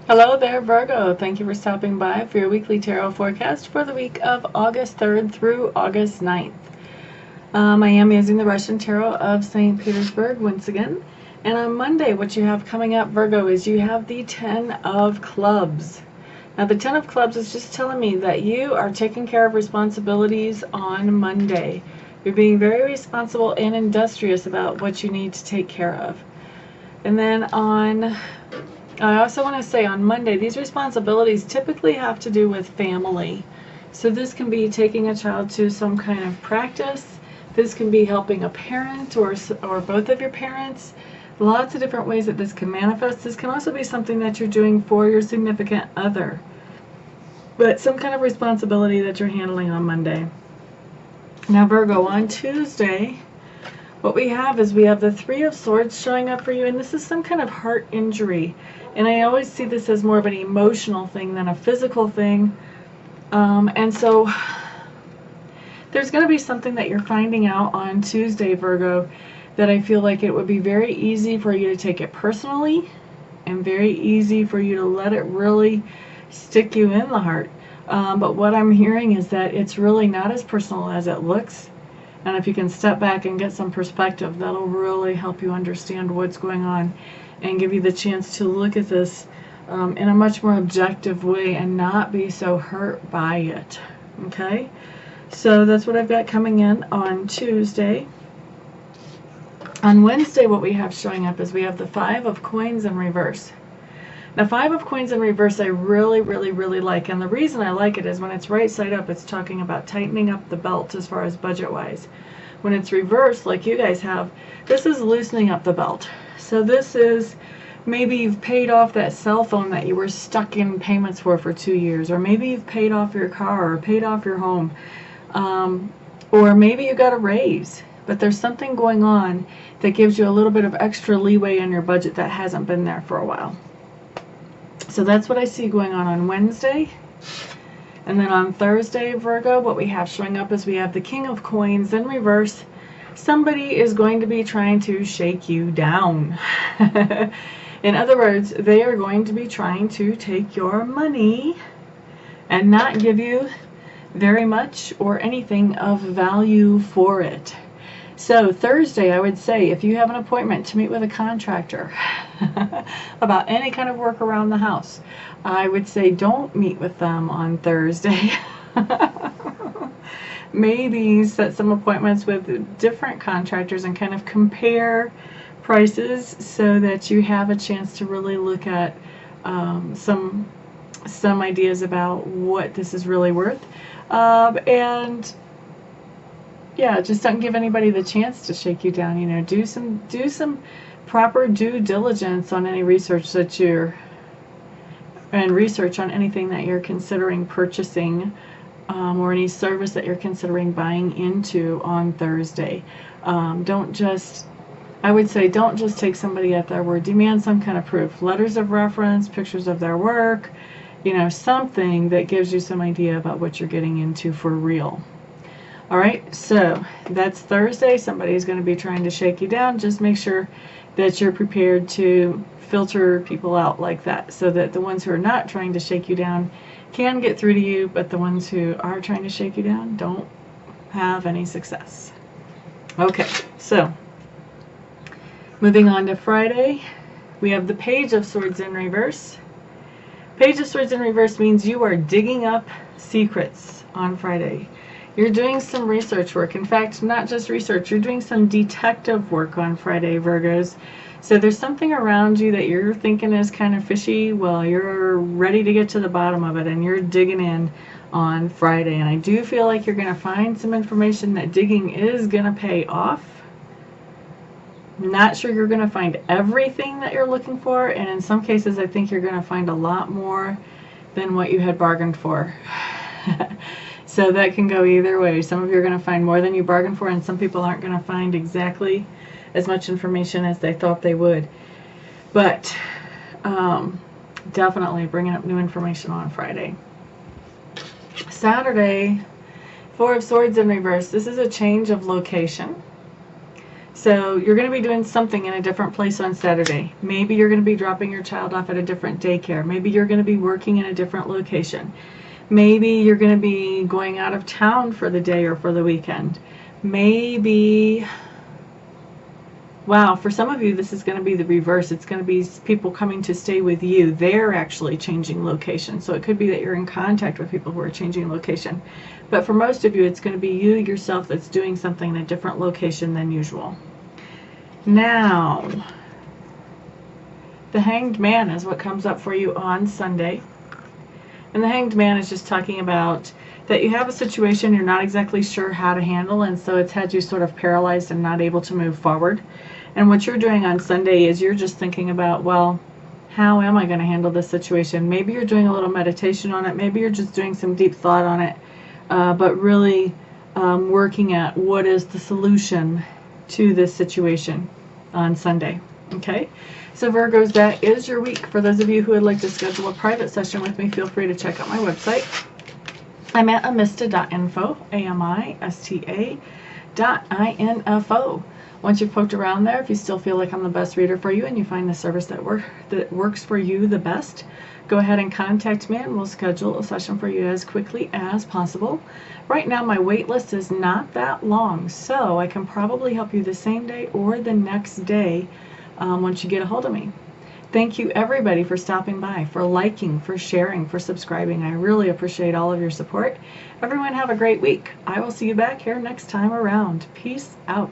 Hello there, Virgo. Thank you for stopping by for your weekly tarot forecast for the week of August 3rd through August 9th. I am using the Russian Tarot of St. Petersburg once again. And on Monday, what you have coming up, Virgo, is you have the 10 of Clubs. Now, the 10 of Clubs is just telling me that you are taking care of responsibilities on Monday. You're being very responsible and industrious about what you need to take care of. And then I also want to say on Monday, these responsibilities typically have to do with family. So this can be taking a child to some kind of practice. This can be helping a parent or both of your parents. Lots of different ways that this can manifest. This can also be something that you're doing for your significant other. But some kind of responsibility that you're handling on Monday. Now Virgo, on Tuesday, what we have is we have the Three of Swords showing up for you, and this is some kind of heart injury. And I always see this as more of an emotional thing than a physical thing. And so there's going to be something that you're finding out on Tuesday, Virgo, that I feel like it would be very easy for you to take it personally and very easy for you to let it really stick you in the heart. But what I'm hearing is that it's really not as personal as it looks. And if you can step back and get some perspective, that'll really help you understand what's going on and give you the chance to look at this in a much more objective way and not be so hurt by it. Okay? So that's what I've got coming in on Tuesday. On Wednesday, what we have showing up is we have the Five of Coins in reverse. Now, Five of Coins in reverse I really, really, really like. And the reason I like it is when it's right side up, it's talking about tightening up the belt as far as budget-wise. When it's reversed, like you guys have, this is loosening up the belt. So this is maybe you've paid off that cell phone that you were stuck in payments for 2 years. Or maybe you've paid off your car or paid off your home. Or maybe you got a raise. But there's something going on that gives you a little bit of extra leeway in your budget that hasn't been there for a while. So that's what I see going on Wednesday. And then on Thursday, Virgo, what we have showing up is we have the King of Coins in reverse. Somebody is going to be trying to shake you down. In other words, they are going to be trying to take your money and not give you very much or anything of value for it. So Thursday, I would say, if you have an appointment to meet with a contractor about any kind of work around the house, I would say don't meet with them on Thursday. Maybe set some appointments with different contractors and kind of compare prices so that you have a chance to really look at some ideas about what this is really worth. And yeah, just don't give anybody the chance to shake you down. You know, do some proper due diligence on any research that research on anything that you're considering purchasing, or any service that you're considering buying into on Thursday. I would say don't just take somebody at their word. Demand some kind of proof, letters of reference, pictures of their work, you know, something that gives you some idea about what you're getting into for real. All right, so that's Thursday. Somebody's going to be trying to shake you down. Just make sure that you're prepared to filter people out like that so that the ones who are not trying to shake you down can get through to you, but the ones who are trying to shake you down don't have any success. Okay, so moving on to Friday, we have the Page of Swords in reverse. Page of Swords in reverse means you are digging up secrets on Friday. You're doing some research work. In fact, not just research, you're doing some detective work on Friday, Virgos. So there's something around you that you're thinking is kind of fishy. Well, you're ready to get to the bottom of it, and you're digging in on Friday. And I do feel like you're going to find some information that digging is going to pay off. Not sure you're going to find everything that you're looking for, and in some cases I think you're going to find a lot more than what you had bargained for. So that can go either way. Some of you are going to find more than you bargained for, and some people aren't going to find exactly as much information as they thought they would. But definitely bringing up new information on Friday. Saturday, Four of Swords in reverse. This is a change of location. So you're going to be doing something in a different place on Saturday. Maybe you're going to be dropping your child off at a different daycare. Maybe you're going to be working in a different location. Maybe you're going to be going out of town for the day or for the weekend. Maybe, wow, for some of you this is going to be the reverse. It's going to be people coming to stay with you. They're actually changing location. So it could be that you're in contact with people who are changing location. But for most of you, it's going to be you yourself that's doing something in a different location than usual. Now, the Hanged Man is what comes up for you on Sunday. And the Hanged Man is just talking about that you have a situation you're not exactly sure how to handle, and so it's had you sort of paralyzed and not able to move forward. And what you're doing on Sunday is you're just thinking about, well, how am I going to handle this situation? Maybe you're doing a little meditation on it. Maybe you're just doing some deep thought on it. But really working at what is the solution to this situation on Sunday. Okay? So Virgos, that is your week. For those of you who would like to schedule a private session with me, feel free to check out my website. I'm at amista.info, amista.info. Once you've poked around there, if you still feel like I'm the best reader for you and you find the service that works for you the best, go ahead and contact me and we'll schedule a session for you as quickly as possible. Right now my wait list is not that long, so I can probably help you the same day or the next day once you get a hold of me. Thank you everybody for stopping by, for liking, for sharing, for subscribing. I really appreciate all of your support. Everyone have a great week. I will see you back here next time around. Peace out.